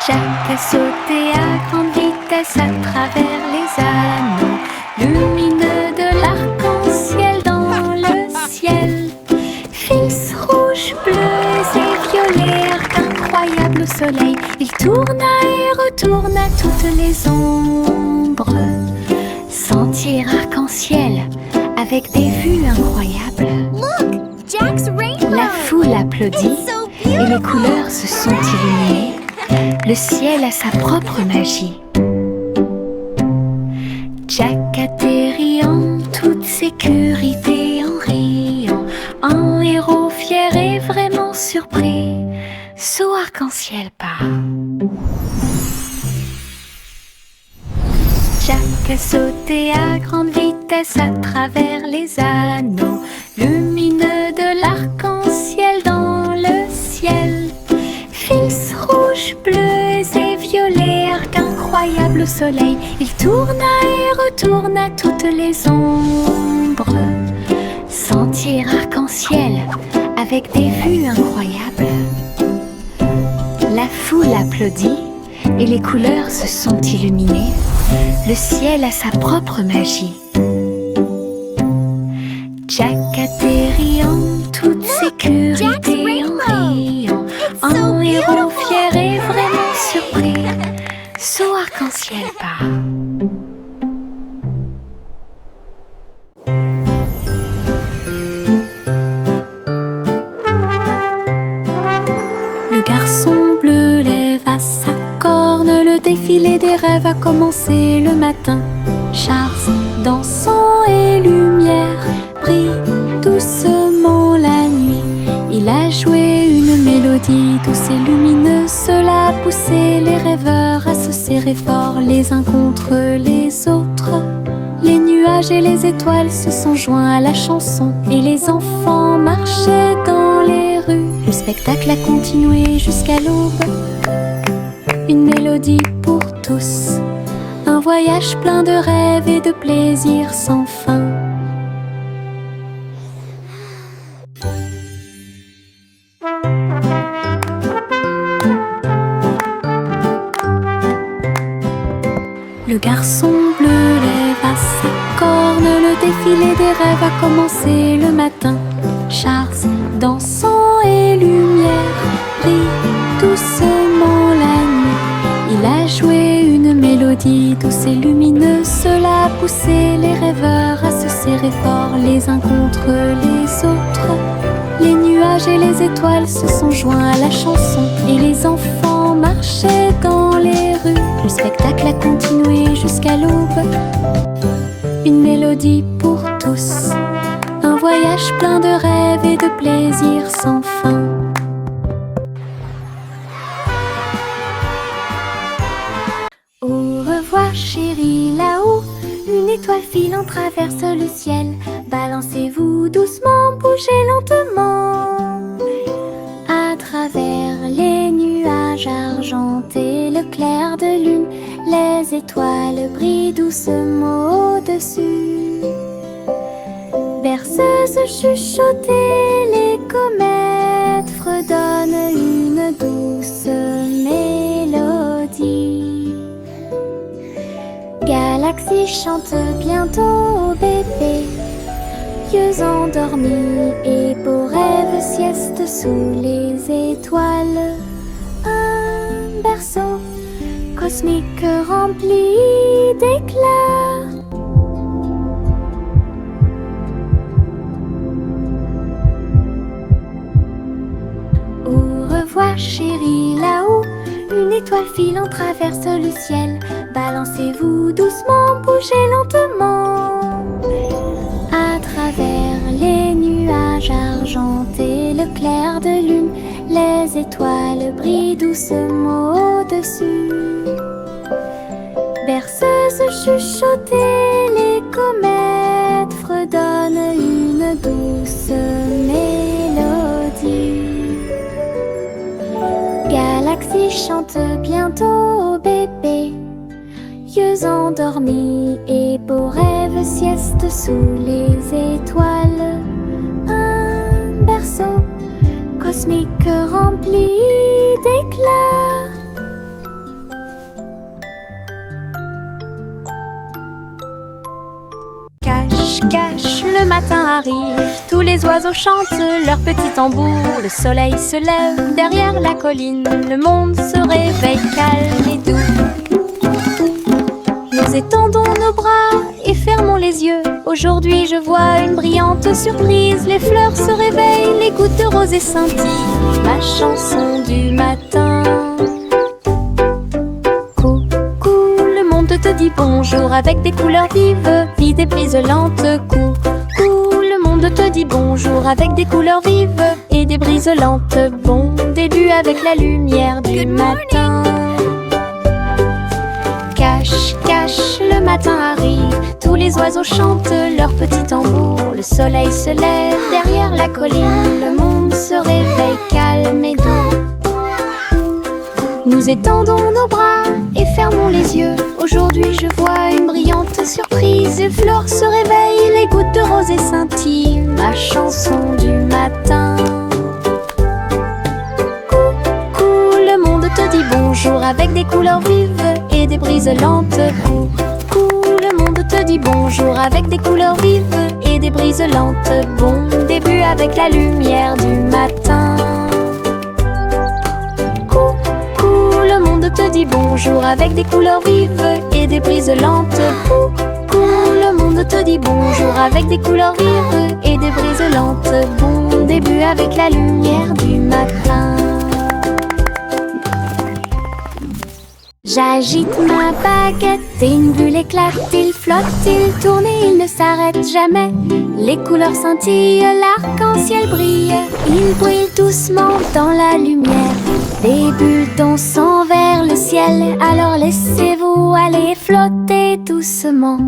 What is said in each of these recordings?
Jack a sauté à grande vitesse à travers les anneaux lumineux de l'arc-en-ciel dans le ciel. Fils rouges, bleus et violets, arc incroyable au soleil. Il tourna et retourna toutes les ombres. Sentier arc-en-ciel avec des vues incroyables. Look, Jack's rainbow. La foule applaudit et les couleurs se sont illuminées. Le ciel a sa propre magie. Jack atterrit en toute sécurité en riant. Un héros fier et vraiment surpris. Saut arc-en-ciel part. Jack a sauté à grande vitesse à travers les anneaux lumineux de l'arc-en-ciel dans le ciel. Fils rouges, bleus et violets, arc incroyable au soleil. Il tourna et retourna toutes les ombres. Sentier arc-en-ciel avec des vues incroyables. La foule applaudit et les couleurs se sont illuminées. Le ciel a sa propre magie. Jack atterrit en toute sécurité en riant. Un héros fier et vraiment surpris. Saut arc-en-ciel part. Le garçon bleu lève sa corne. Le défilé des rêves a commencé le matin. Charles, dansant et lumière, brille doucement la nuit. Il a joué une mélodie douce et lumineuse. Cela a poussé les rêveurs à se serrer fort les uns contre les autres. Les nuages et les étoiles se sont joints à la chanson et les enfants marchaient dans les rues. Le spectacle a continué jusqu'à l'aube. Une mélodie pour tous. Un voyage plein de rêves et de plaisirs sans fin. Le garçon bleu lève sa corne. Le défilé des rêves a commencé le matin. Charles, dansant et lumière, brille doucement la nuit. Il a joué une mélodie douce et lumineuse. Cela a poussé les rêveurs à se serrer fort les uns contre les autres. Les nuages et les étoiles se sont joints à la chanson et les enfants marchaient dans les rues. Le spectacle a continué jusqu'à l'aube. Une mélodie pour tous. Un voyage plein de rêves et de plaisirs sans fin. Au revoir chérie, là-haut, une étoile filante traverse le ciel. Balancez-vous doucement, bougez lentement. À travers les nuages argentés, le clair de lune, les étoiles brillent doucement au-dessus. Berceuse chuchotée, les comètes fredonnent une douce mélodie. Galaxie chante bientôt au bébé. Yeux endormis et beaux rêves, sieste sous les étoiles. Un berceau cosmique rempli d'éclats. Au revoir chérie, là-haut, une étoile filante traverse le ciel. Balancez-vous doucement, bougez lentement. À travers les nuages argentés, le clair de lune, les étoiles brillent doucement au-dessus. Berceuse chuchotée, les comètes fredonnent une douce mélodie. Galaxie chante bientôt au bébé. Yeux endormis et beaux rêves, sieste sous les étoiles. Un berceau cosmique rempli d'éclats. cache, le matin arrive. Tous les oiseaux chantent leur petit tambour. Le soleil se lève derrière la colline. Le monde se réveille calme et doux. Nous étendons nos bras et fermons les yeux. Aujourd'hui je vois une brillante surprise. Les fleurs se réveillent, les gouttes de rosée scintillent. Ma chanson du matin. Coucou, le monde te dit bonjour avec des couleurs vives, vives et briselantes. Coucou, le monde te dit bonjour avec des couleurs vives et des briselantes. Bon début avec la lumière du matin. Cache, cache, le matin arrive. Tous les oiseaux chantent leur petit tambour. Le soleil se lève derrière la colline. Le monde se réveille calme et doux. Nous étendons nos bras et fermons les yeux. Aujourd'hui je vois une brillante surprise. Les fleurs se réveillent, les gouttes de rosée scintillent. Ma chanson du matin. Coucou, le monde te dit bonjour avec des couleurs vives et des brises lentes. Coucou, le monde te dit bonjour avec des couleurs vives et des brises lentes. Bon début avec la lumière du matin. Coucou, le monde te dit bonjour avec des couleurs vives et des brises lentes. Coucou, le monde te dit bonjour avec des couleurs vives et des brises lentes. Bon début avec la lumière du matin. J'agite ma baguette et une bulle éclate. Il flotte, il tourne et il ne s'arrête jamais. Les couleurs scintillent, l'arc-en-ciel brille. Il brille doucement dans la lumière. Des bulles dansent vers le ciel. Alors laissez-vous aller flotter doucement.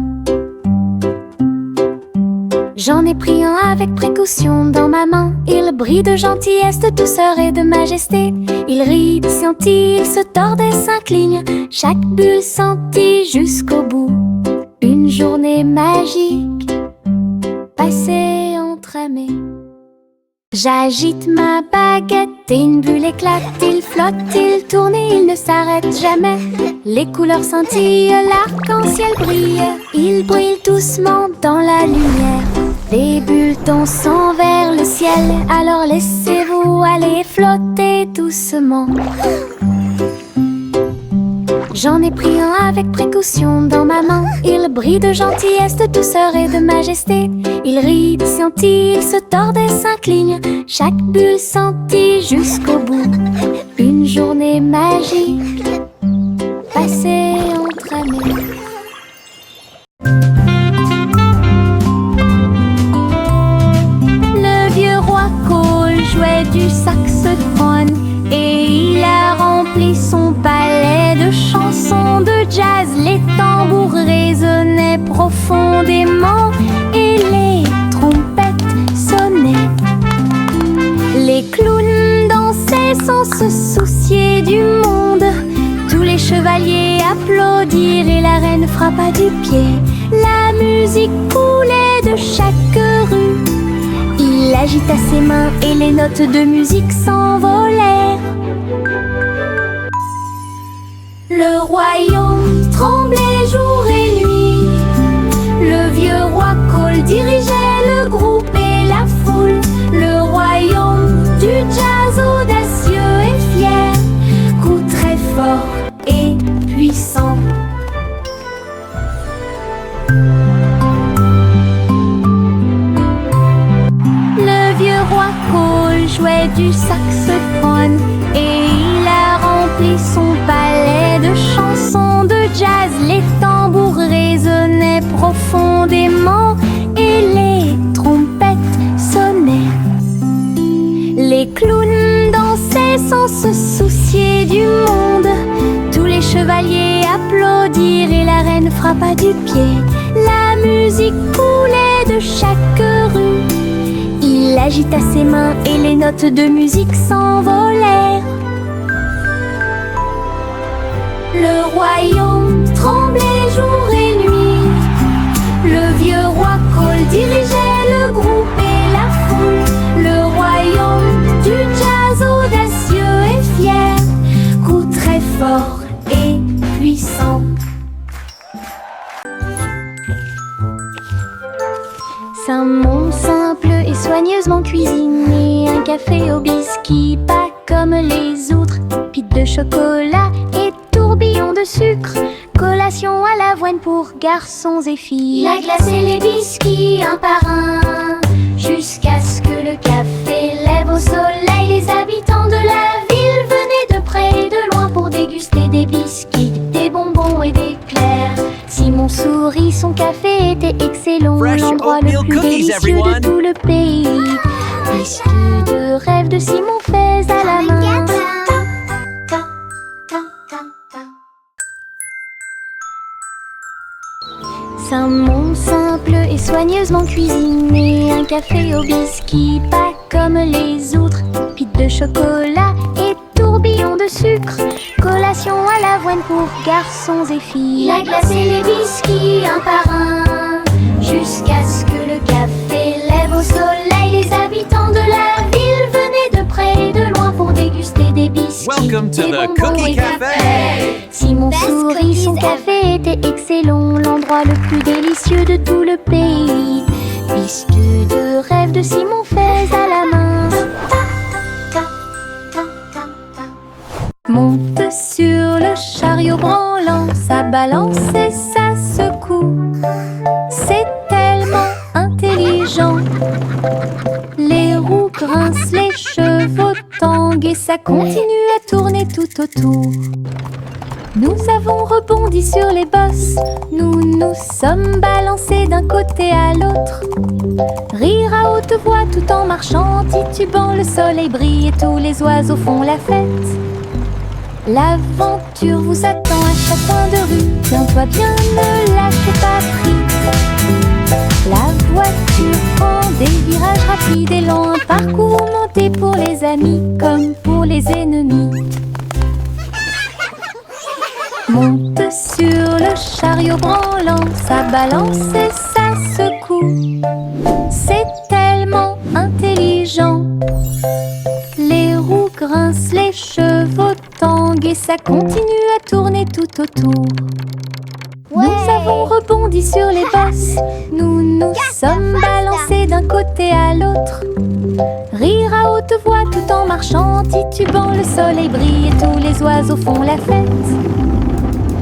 J'en ai pris un avec précaution dans ma main. Il brille de gentillesse, de douceur et de majesté. Il rit, scintille, il se tord et s'incline. Chaque bulle scintille jusqu'au bout. Une journée magique passée entre amis. J'agite ma baguette et une bulle éclate. Il flotte, il tourne et il ne s'arrête jamais. Les couleurs scintillent, l'arc-en-ciel brille. Il brille doucement dans la lumière. Les bulles dansent vers le ciel. Alors laissez-vous aller flotter doucement. J'en ai pris un avec précaution dans ma main. Il brille de gentillesse, de douceur et de majesté. Il rit, scintille, il se tord et s'incline. Chaque bulle scintille jusqu'au bout. Une journée magique passée entre amis. Le vieux roi Cole jouait du saxophone et il a rempli son palais de chansons de jazz. Les tambours résonnaient profondément et les trompettes sonnaient. Les clowns dansaient sans se soucier du monde. Tous les chevaliers applaudirent et la reine frappa du pied. La musique coulait de chaque rue. Il agita ses mains et les notes de musique s'envolèrent. Le royaume tremblait jour et nuit. Le vieux roi Cole dirigeait le groupe et la foule. Le royaume du jazz audacieux et fier, coup très fort et puissant. Le vieux roi Cole jouait du saxophone et il a rempli son palais de chansons de jazz. Les tambours résonnaient profondément et les trompettes sonnaient. Les clowns dansaient sans se soucier du monde. Tous les chevaliers applaudirent et la reine frappa du pied. La musique coulait de chaque rue. Il agita ses mains et les notes de musique s'envolèrent. Le royaume tremblait jour et nuit. Le vieux roi Cole dirigeait le groupe et la foule. Le royaume du jazz audacieux et fier, coup très fort et puissant. Un monde simple et soigneusement cuisiné, un café au biscuit, pas comme les autres, pite de chocolat et tourbillon de sucre, collation à l'avoine pour garçons et filles. La glace et les biscuits un par un, jusqu'à ce que le café lève au soleil. Les habitants de la ville venaient de près et de loin pour déguster des biscuits, des bonbons et des éclairs. Simon sourit, son café était excellent, l'endroit le plus délicieux de tout le pays. Biscuits de rêve de Simon faits à la main. Un monde simple et soigneusement cuisiné, un café au biscuit, pas comme les autres, pite de chocolat et tourbillon de sucre, collation à l'avoine pour garçons et filles. La glace et les biscuits un par un, jusqu'à ce que le café lève au soleil. Les habitants de la ville venaient de près et de loin pour déguster des biscuits. Welcome to des the bonbons Cookie et des Cafe. crêpes. Simon sourit, son café était excellent, l'endroit le plus délicieux de tout le pays. Biscuits de rêve de Simon faits à la main. Monte sur le chariot branlant, ça balance et ça secoue. C'est tellement intelligent. Les roues grincent, les chevaux tanguent et ça continue à tourner tout autour. Nous avons rebondi sur les bosses, nous nous sommes balancés d'un côté à l'autre. Rire à haute voix tout en marchant, titubant, le soleil brille et tous les oiseaux font la fête. L'aventure vous attend à chaque coin de rue, tiens-toi bien, ne lâche pas prise. La voiture prend des virages rapides et lents, un parcours monté pour les amis comme pour les ennemis. Monte sur le chariot branlant, ça balance et ça secoue. C'est tellement intelligent. Les roues grincent, les chevaux tanguent et ça continue à tourner tout autour. Nous avons rebondi sur les bosses, nous nous sommes balancés d'un côté à l'autre. Rire à haute voix tout en marchant, titubant, le soleil brille et tous les oiseaux font la fête.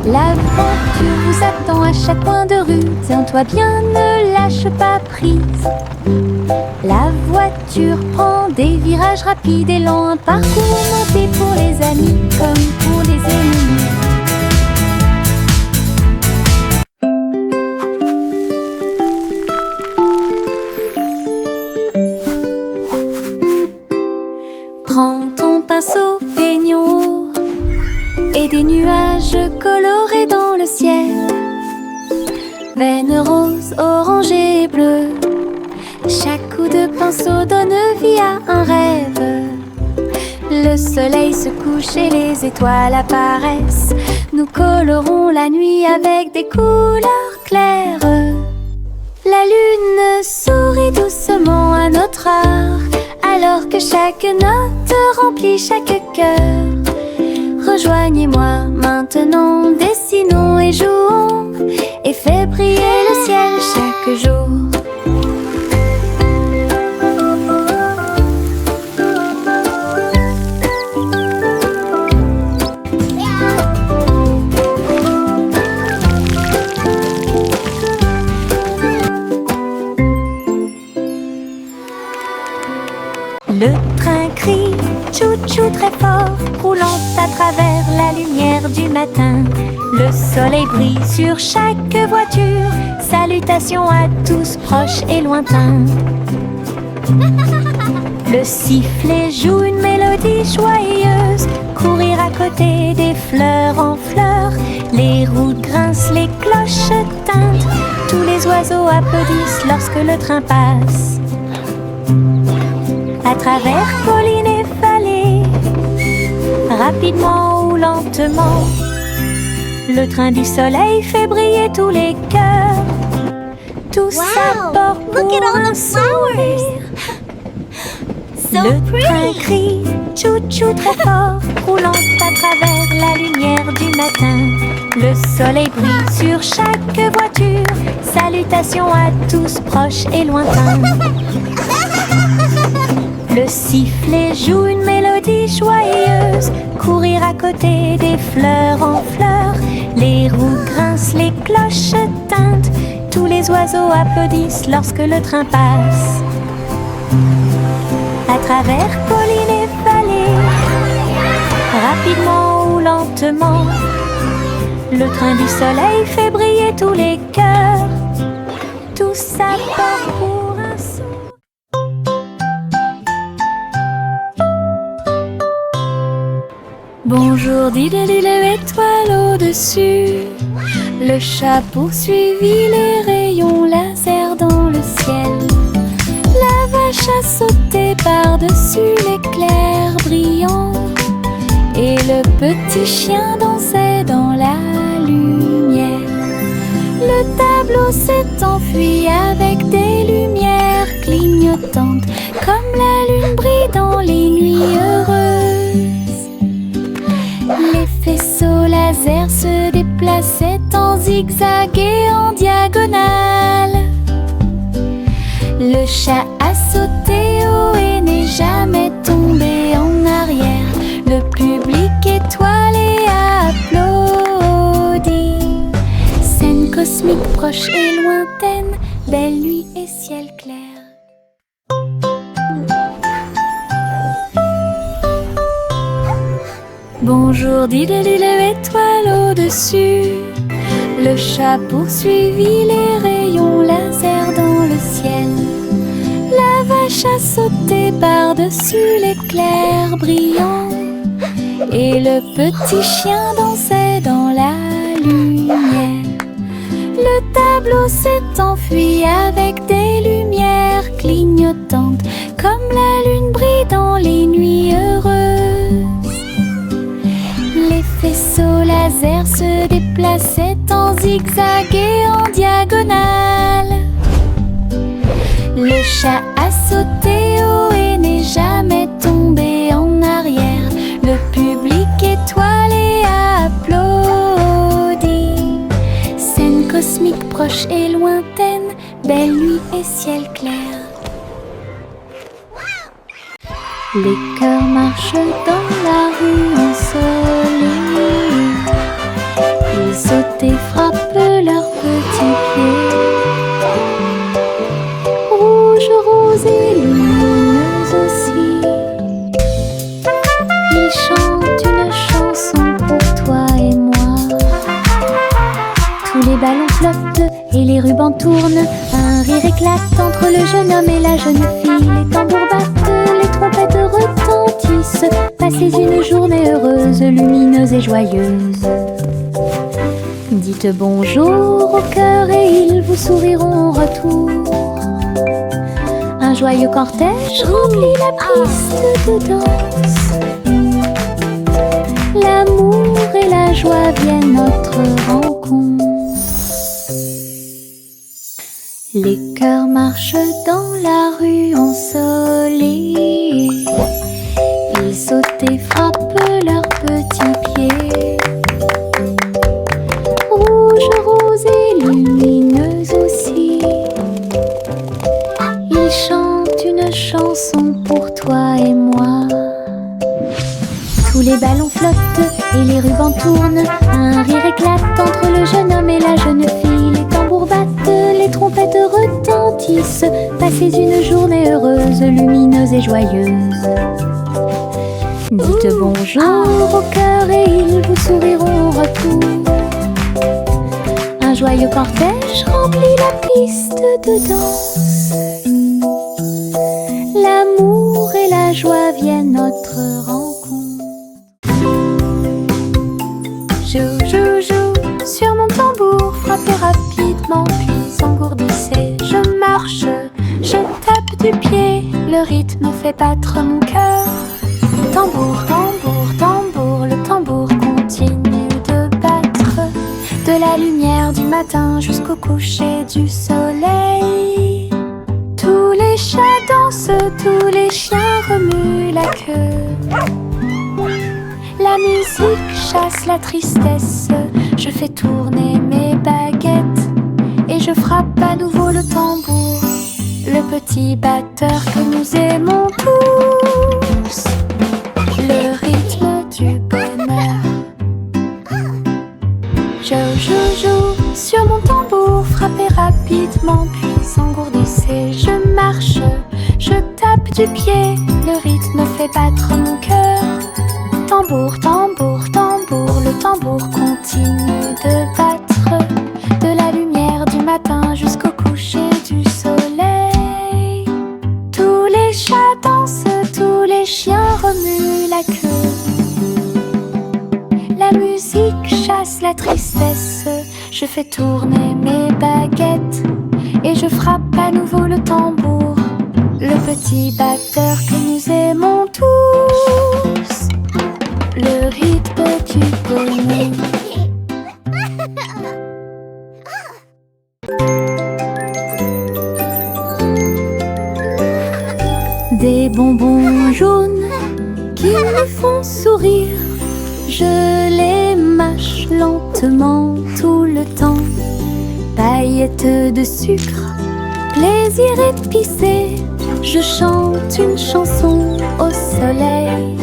L'aventure vous attend à chaque coin de rue, tiens-toi bien, ne lâche pas prise. La voiture prend des virages rapides et lents, un parcours monté pour les amis comme pour les ennemis. Prends ton pinceau, peignons et des nuages colorés dans le ciel. Veines roses, orangées et bleues, chaque coup de pinceau donne vie à un rêve. Le soleil se couche et les étoiles apparaissent. Nous colorons la nuit avec des couleurs claires. La lune sourit doucement à notre art, alors que chaque note remplit chaque cœur. Rejoignez-moi maintenant, dessinons et jouons, et fais briller le ciel chaque jour. Le train crie tchou-tchou très fort, roulant à travers la lumière du matin. Le soleil brille sur chaque voiture, salutations à tous proches et lointains. Le sifflet joue une mélodie joyeuse, courir à côté des fleurs en fleurs. Les roues grincent, les cloches tintent, tous les oiseaux applaudissent lorsque le train passe. À travers collines et vallées, rapidement ou lentement, le train du soleil fait briller tous les cœurs. Tout ça porte pour un sourire. Le train crie tchou-tchou très fort, roulant à travers la lumière du matin. Le soleil brille sur chaque voiture. Salutations à tous proches et lointains. Le sifflet joue une mélodie joyeuse. Courir à côté des fleurs en fleurs. Les roues grincent, les cloches tintent. Tous les oiseaux applaudissent lorsque le train passe. À travers collines et vallées, rapidement ou lentement, le train du soleil fait briller tous les cœurs. Tous à bord pour un saut. Bonjour, dis-le, étoile au-dessus. Le chat poursuivit les rayons laser dans le ciel. La vache a sauté par-dessus l'éclair brillant. Et le petit chien dansait dans la lumière. Le tableau s'est enfui avec des lumières clignotantes, comme la lune brille dans les nuits heureuses. Les faisceaux laser se déplaçaient en zigzag et en diagonale. Le chat a sauté haut et n'est jamais tombé en arrière. Le public étoilé a applaudi. Scène cosmique proche et lointaine, belle nuit et ciel clair. Bonjour, dis-le, étoile au-dessus. Le chat poursuivit les rayons laser dans le ciel. La vache a sauté par-dessus l'éclair brillant. Et le petit chien dansait dans la lumière. Le tableau s'est enfui avec des lumières clignotantes, comme la lune brille dans les nuits heureuses. Les faisceaux laser se déplaçaient en zigzag et en diagonale. Le chat a sauté haut et n'est jamais tombé en arrière. Le public étoilé a applaudi. Scène cosmique proche et lointaine, belle nuit et ciel clair. Les cœurs marchent dans la rue ensoleillée. Ils sautent et frappent leurs petits pieds. Rouge, rose et lumineuse aussi. Ils chantent une chanson pour toi et moi. Tous les ballons flottent et les rubans tournent. Un rire éclate entre le jeune homme et la jeune fille. Les tambours battent, les trompettes retentissent. Passez une journée heureuse, lumineuse et joyeuse. Dites bonjour au cœur et ils vous souriront en retour. Un joyeux cortège remplit la piste de danse. L'amour et la joie viennent notre rencontre. Les cœurs marchent dans la rue ensoleillée. Ils sautent et frappent leurs petits pieds. Rouge, rose et lumineuse aussi. Ils chantent une chanson pour toi et moi. Tous les ballons flottent et les rubans tournent. Un rire éclate entre le jeune homme et la jeune fille. Les tambours battent, les trompettes retentissent. Passez une journée heureuse, lumineuse et joyeuse. Dites bonjour au cœur et ils vous souriront en retour. Un joyeux cortège remplit la piste de danse. L'amour et la joie viennent notre rencontre. Jou, jou, jou, sur mon tambour, frappez rapidement, puis engourdissez. Je marche, je tape du pied, le rythme fait battre mon cœur. Tambour, tambour, tambour, le tambour continue de battre. De la lumière du matin jusqu'au coucher du soleil. Tous les chats dansent, tous les chiens remuent la queue. La musique chasse la tristesse. Je fais tourner mes baguettes et je frappe à nouveau le tambour, le petit batteur que nous aimons tous, le rythme du bonheur. Je joue sur mon tambour, frapper rapidement puis engourdissé. Je marche, je tape du pied, le rythme fait battre mon cœur. Tambour, tambour, tambour, le tambour continue de battre, de la lumière du matin jusqu'au coucher du soleil. Tous les chats dansent, tous les chiens remuent la queue. La musique chasse la tristesse, je fais tourner mes baguettes et je frappe à nouveau le tambour, le petit batteur que nous aimons tous, le rythme du bonheur. Des bonbons jaunes qui me font sourire, je les mâche lentement tout le temps. Paillettes de sucre, plaisir épicé, je chante une chanson au soleil.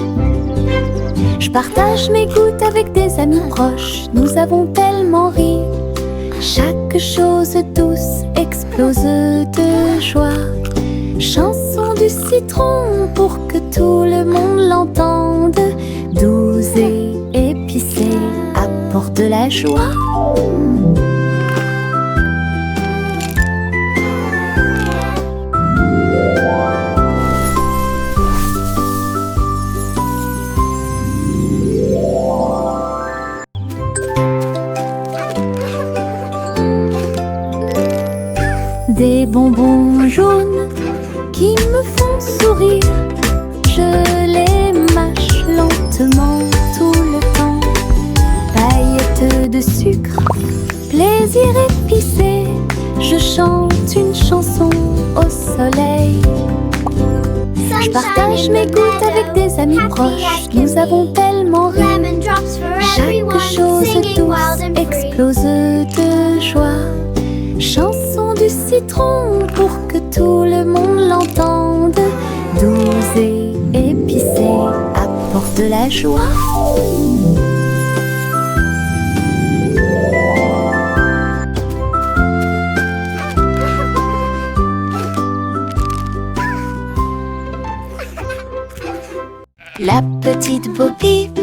Je partage mes gouttes avec des amis proches, nous avons tellement ri. Chaque chose douce explose de joie. Chanson du citron pour que tout le monde l'entende. Douce et épicée, apporte de la joie. Des bonbons jaunes qui me font sourire, je les mâche lentement tout le temps. Paillettes de sucre, plaisir épicé, je chante une chanson au soleil. Je partage mes gouttes avec des amis proches, nous avons tellement ri. Chaque chose douce explose de joie. Chanson du citron pour que tout le monde l'entende. Douce et épicée, apporte de la joie. La petite Bo Peep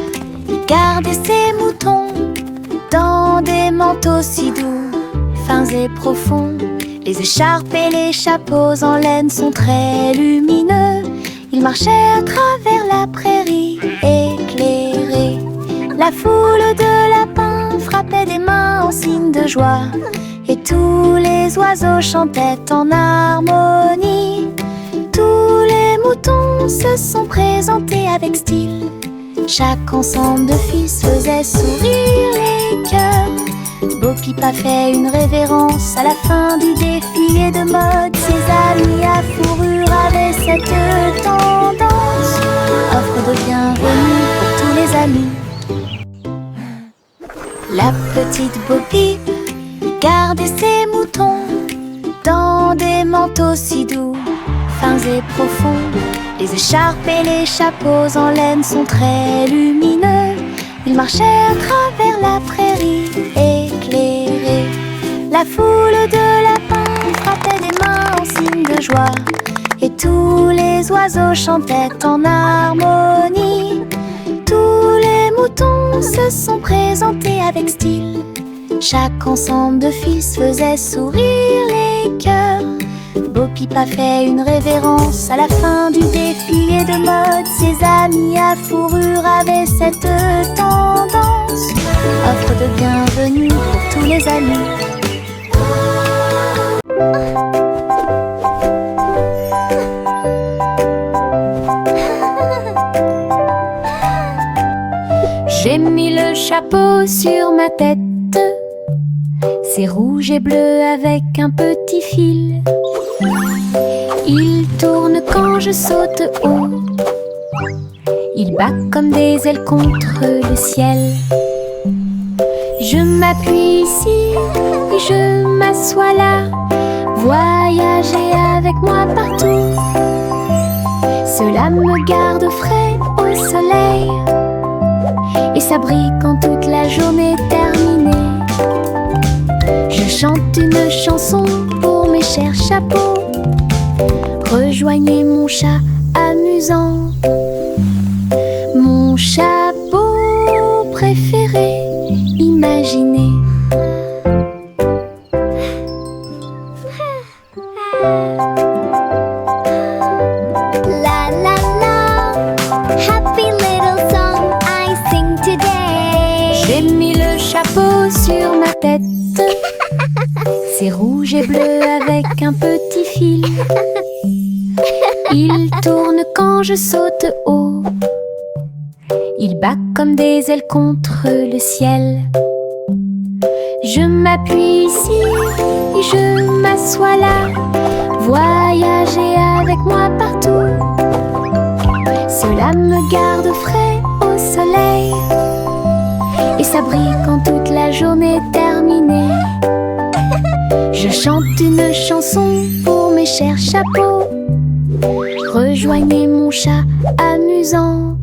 gardait ses moutons dans des manteaux si doux, fins et profonds. Les écharpes et les chapeaux en laine sont très lumineux. Ils marchaient à travers la prairie éclairée. La foule de lapins frappait des mains en signe de joie, et tous les oiseaux chantaient en harmonie. Tous les moutons se sont présentés avec style. Chaque ensemble de fils faisait sourire les cœurs. Bo Peep a fait une révérence à la fin du défilé de mode. Ses amis à fourrure avaient cette tendance. Offre de bienvenue pour tous les amis. La petite Bo Peep gardait ses moutons dans des manteaux si doux, fins et profonds. Les écharpes et les chapeaux en laine sont très lumineux. Ils marchaient à travers la prairie éclairée. La foule de lapins frappait des mains en signe de joie, et tous les oiseaux chantaient en harmonie. Tous les moutons se sont présentés avec style. Chaque ensemble de fils faisait sourire les cœurs. Bo Peep a fait une révérence à la fin du défilé de mode. Ses amis à fourrure avaient cette tendance. Offre de bienvenue pour tous les amis. J'ai mis le chapeau sur ma tête. C'est rouge et bleu avec un petit fil. Il tourne quand je saute haut. Il bat comme des ailes contre le ciel. Je m'appuie ici et je m'assois là. Voyager avec moi partout, cela me garde frais au soleil et s'abri quand toute la journée est terminée. Je chante une chanson pour mes chers chapeaux. Rejoignez mon chat amusant. Mon chapeau préféré, imaginez. La la la, happy little song I sing today. J'ai mis le chapeau sur ma tête. C'est rouge et bleu avec un petit fil. Il tourne quand je saute haut. Il bat comme des ailes contre le ciel. Je m'appuie ici et je m'assois là. Voyager avec moi partout, cela me garde frais au soleil et s'abri quand toute la journée est terminée. Je chante une chanson pour mes chers chapeaux. Rejoignez mon chat amusant.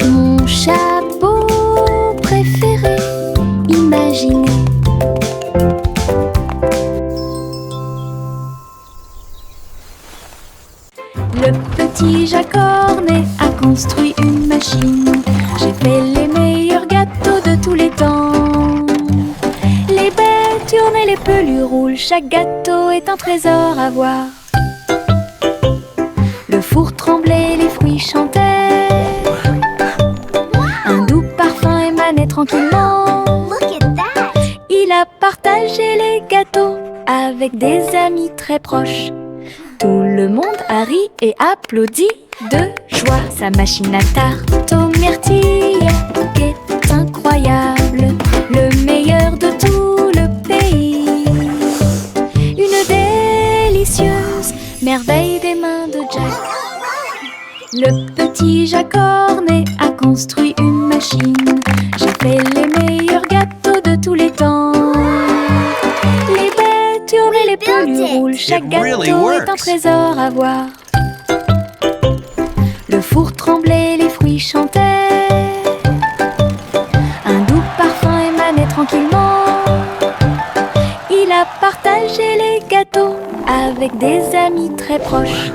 Mon chapeau préféré, imaginez. Le petit Jacques Cornet a construit une machine. J'ai fait les meilleurs gâteaux de tous les temps. Les baies tournent et les pelures roulent. Chaque gâteau est un trésor à voir. Le four tremblait, les fruits chantaient. Un doux parfum émanait tranquillement. Look at that. Il a partagé les gâteaux avec des amis très proches. Tout le monde a ri et applaudi de joie. Sa machine à tarte aux myrtilles est incroyable, le meilleur de tout le pays. Une délicieuse merveille des mains de Jack. Le petit Jacques Cornet a construit une machine. J'ai fait les meilleurs gâteaux de tous les temps. Les baies tournent et les pelures roulent. Chaque gâteau est un trésor à voir. Le four tremblait, les fruits chantaient. Un doux parfum émanait tranquillement. Il a partagé les gâteaux avec des amis très proches.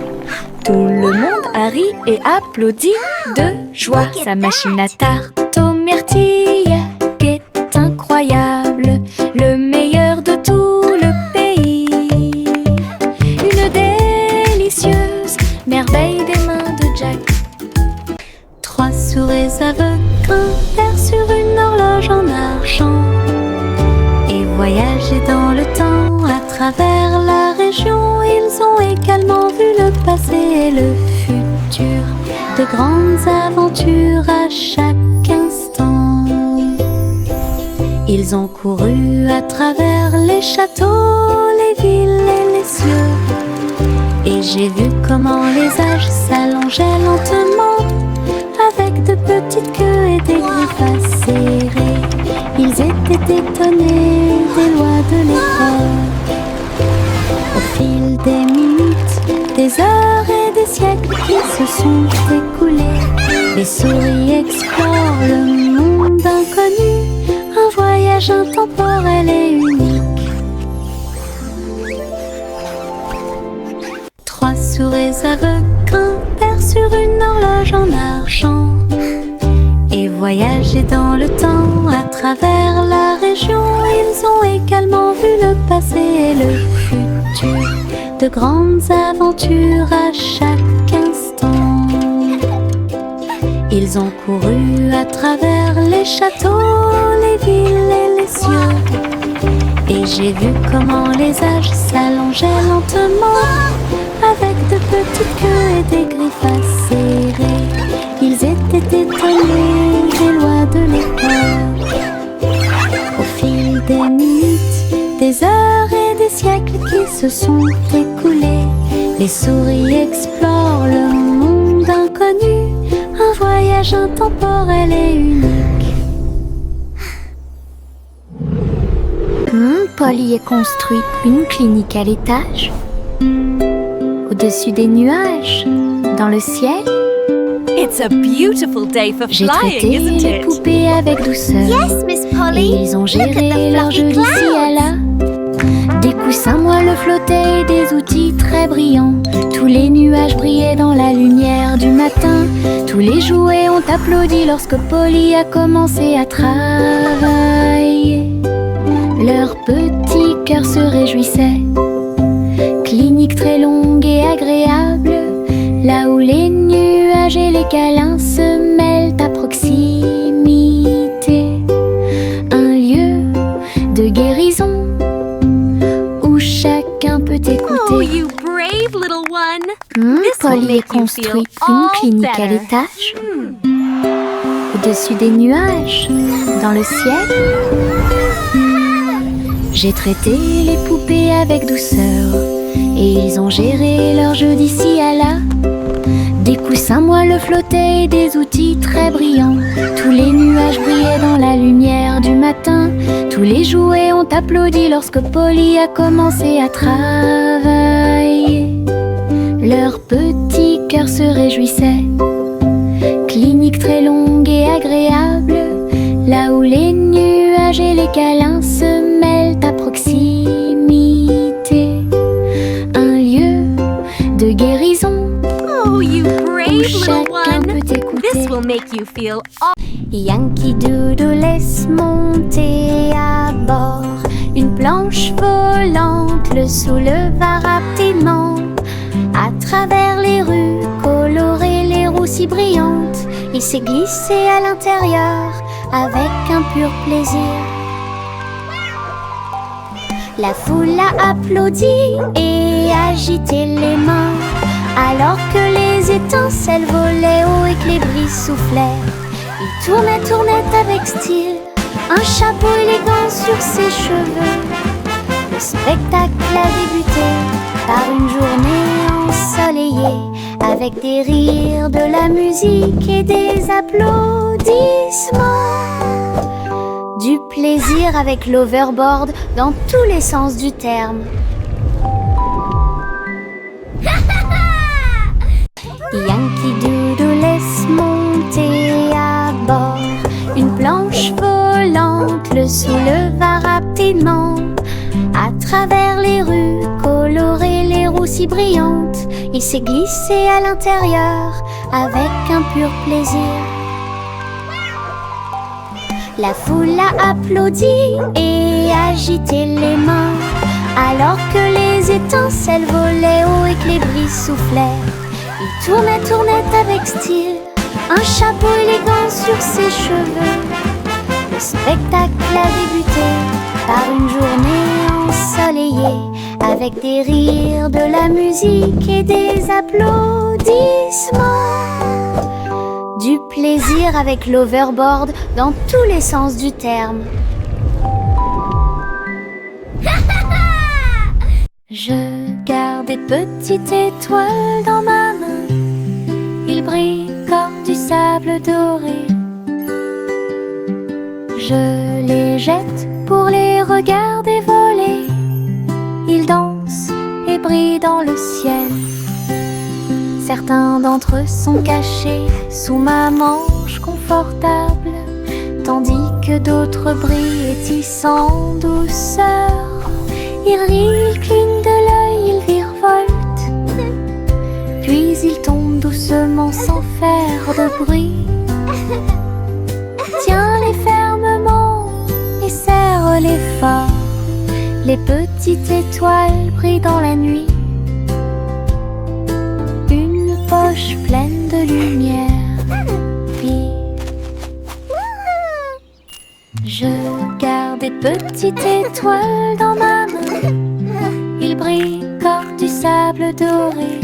Tout le monde a ri et applaudi de joie. Sa machine à tarte aux myrtilles est incroyable, le meilleur de tout le pays. Une délicieuse merveille des mains de Jack. Trois souris aveugles grimpèrent sur une horloge en argent et voyageaient dans le temps à travers la région. Ils ont également vu le passé et le futur, de grandes aventures à chaque instant. Ils ont couru à travers les châteaux, les villes et les cieux. Et j'ai vu comment les âges s'allongeaient lentement, avec de petites queues et des griffes acérées. Ils étaient étonnés des lois de l'école. Au fil des minutes, des heures et des siècles qui se sont écoulés, les souris explorent le monde inconnu, un voyage intemporel et unique. Trois souris aveugles grimpèrent sur une horloge en argent et voyageaient dans le temps à travers la région. Ils ont également vu le passé et le futur, de grandes aventures à chaque instant. Ils ont couru à travers les châteaux, les villes et les cieux. Et j'ai vu comment les âges s'allongeaient lentement, avec de petites queues et des griffes acérées. Ils étaient étonnés des lois de l'école. Au fil des minutes, des heures et des siècles qui se sont écoulés, les souris explorent le monde inconnu, voyage intemporel et unique. Polly a construit une clinique à l'étage, au-dessus des nuages, dans le ciel. It's a beautiful day for J'ai flying, traité isn't les it? poupées avec douceur. Yes, Miss Et Polly. ils ont Look at géré the leur jeu fluffy d'ici à là. Des coussins moelleux flottaient et des outils très brillants. Tous les nuages brillaient dans la lumière du matin. Tous les jouets ont applaudi lorsque Polly a commencé à travailler. Leur petit cœur se réjouissait. Clinique très longue et agréable, là où les nuages et les câlins se mêlent à proximité. Un lieu de guérison où chacun peut écouter. Oh, you brave little one. This will Polly a make you construit feel une all clinique à better. l'étage, au-dessus des nuages, dans le ciel. J'ai traité les poupées avec douceur et ils ont géré leur jeu d'ici à là. Des coussins moelleux flottaient et des outils très brillants. Tous les nuages brillaient dans la lumière du matin. Tous les jouets ont applaudi lorsque Polly a commencé à travailler. Leur petit cœur se réjouissait. Clinique très longue et agréable, là où les nuages et les câlins se mêlent à proximité. Un lieu de guérison Oh, you brave où little chacun one. peut écouter. This will make you feel all... Yankee Doodle laisse monter à bord une planche volante, le souleva rapidement. À travers les rues colorées, les roues si brillantes, il s'est glissé à l'intérieur avec un pur plaisir. La foule a applaudi et agité les mains, alors que les étincelles volaient haut et que les brises soufflaient. Il tournait avec style, un chapeau élégant sur ses cheveux. Le spectacle a débuté par une journée ensoleillée, avec des rires, de la musique et des applaudissements. Du plaisir avec l'overboard dans tous les sens du terme. Yankee Doodle laisse monter à bord une planche volante, le souleva rapidement. À travers les rues colorées, les roues si brillantes, il s'est glissé à l'intérieur avec un pur plaisir. La foule a applaudi et agité les mains, alors que les étincelles volaient haut et que les brises soufflaient. Il tournait avec style, un chapeau élégant sur ses cheveux. Le spectacle a débuté par une journée ensoleillée, avec des rires, de la musique et des applaudissements. Du plaisir avec l'overboard dans tous les sens du terme. Je garde des petites étoiles dans ma main. Ils brillent comme du sable doré. Je les jette pour les regarder voler. Ils dansent et brillent dans le ciel. Certains d'entre eux sont cachés sous ma manche confortable, tandis que d'autres brillent et tissent en douceur. Ils rient, ils clignent de l'œil, ils virevoltent, puis ils tombent doucement sans faire de bruit. Tiens-les fermement et serre-les fort. Les petites étoiles brillent dans la nuit. Une poche pleine de lumière. Puis je garde des petites étoiles dans ma main. Ils brillent comme du sable doré.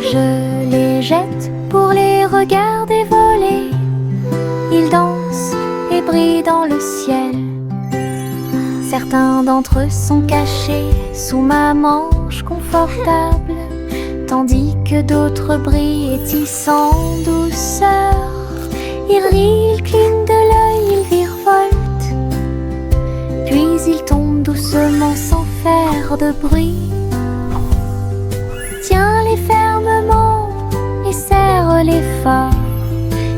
Je les jette pour les regarder voler. Ils dansent et brillent dans le ciel. Certains d'entre eux sont cachés sous ma manche confortable, tandis que d'autres brillent sans douceur. Il cligne de l'œil, il virevolte, puis il tombe doucement sans faire de bruit. Tiens-les fermement et serre-les fort.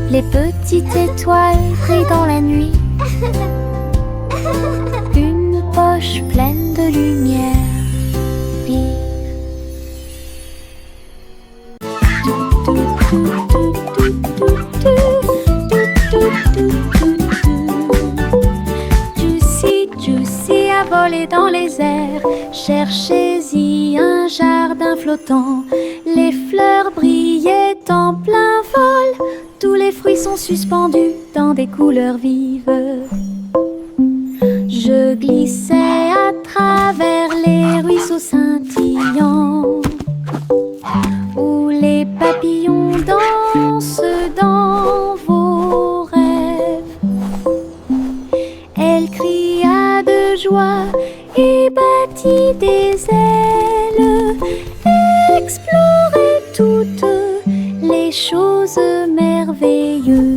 Les petites étoiles brillent dans la nuit. Une poche pleine de lumière vive. Juicy a volé dans les airs. Cherchez-y un jardin flottant. Les fleurs brillaient en plein vol. Tous les fruits sont suspendus dans des couleurs vives. Je glissais à travers les ruisseaux scintillants, où les papillons dansent dans vos rêves. Elle cria de joie et battit des ailes, explorait toutes les choses merveilleuses.